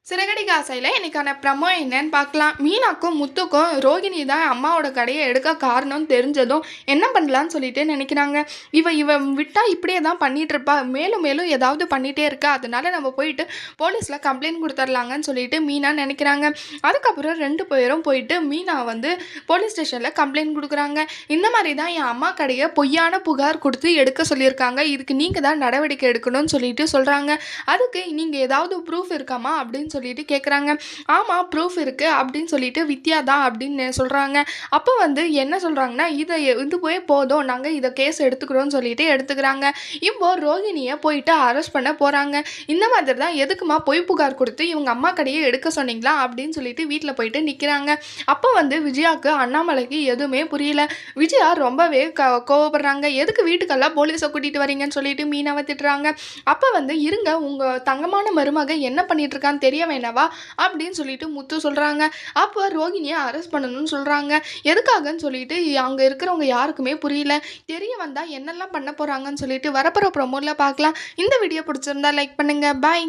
சிறகடி காசையில் இன்னைக்கான ப்ரமோ என்னன்னு பார்க்கலாம். மீனாக்கும் முத்துக்கும் ரோகிணி தான் அம்மாவோட கடையை எடுக்க காரணம் தெரிஞ்சதும் என்ன பண்ணலான்னு சொல்லிட்டு நினைக்கிறாங்க. இவ விட்டா இப்படியே தான் பண்ணிட்டு இருப்பா, மேலும் மேலும் ஏதாவது பண்ணிகிட்டே இருக்கா, அதனால நம்ம போயிட்டு போலீஸில் கம்ப்ளைண்ட் கொடுத்துர்லாங்கன்னு சொல்லிட்டு மீனா நினைக்கிறாங்க. அதுக்கப்புறம் 2 பேரும் போயிட்டு மீனா வந்து போலீஸ் ஸ்டேஷனில் கம்ப்ளைண்ட் கொடுக்குறாங்க. இந்த மாதிரி தான் என் அம்மா கடையை பொய்யான புகார் கொடுத்து எடுக்க சொல்லியிருக்காங்க, இதுக்கு நீங்கள் தான் நடவடிக்கை எடுக்கணும்னு சொல்லிட்டு சொல்கிறாங்க. அதுக்கு நீங்கள் ஏதாவது ப்ரூஃப் இருக்காமா அப்படின்னு சொல்லிட்டு கேட்குறாங்க. ஆமாம், ப்ரூஃப் இருக்குது அப்படின்னு சொல்லிட்டு வித்யா தான் அப்படின்னு சொல்கிறாங்க. அப்போ வந்து என்ன சொல்கிறாங்கன்னா, இது போய் போதும், நாங்கள் இதை கேஸ் எடுத்துக்கிறோன்னு சொல்லிட்டு எடுத்துக்கிறாங்க. இப்போ ரோகிணியை போயிட்டு அரெஸ்ட் பண்ண போகிறாங்க. இந்த மாதிரி தான் எதுக்குமா பொய் புகார் கொடுத்து இவங்க அம்மா கடையை எடுக்க சொன்னீங்களா அப்படின்னு சொல்லிட்டு வீட்டில் போயிட்டு நிற்கிறாங்க. அப்போ வந்து விஜயாவுக்கு அண்ணாமலைக்கு எதுவுமே புரியல. விஜயா ரொம்பவே கோவப்படுறாங்க. எதுக்கு வீட்டுக்கெல்லாம் போலீஸை கூட்டிகிட்டு வரீங்கன்னு சொல்லிட்டு மீனாவை திட்டுறாங்க. அப்போ வந்து இருங்க, உங்கள் தங்கமான மருமக என்ன பண்ணிட்டு இருக்கான்னு தெரிய வேணாவா அப்படின்னு சொல்லிட்டு முத்து சொல்கிறாங்க. அப்போ ரோகிணியை அரெஸ்ட் பண்ணணும்னு சொல்கிறாங்க. எதுக்காகன்னு சொல்லிட்டு அங்கே இருக்கிறவங்க யாருக்குமே புரியல. தெரிய வந்தால் என்னெல்லாம் பண்ண போகிறாங்கன்னு சொல்லிட்டு வரப்போகிற ப்ரோமோவில் பார்க்கலாம். இந்த வீடியோ பிடிச்சிருந்தா லைக் பண்ணுங்கள். பாய்.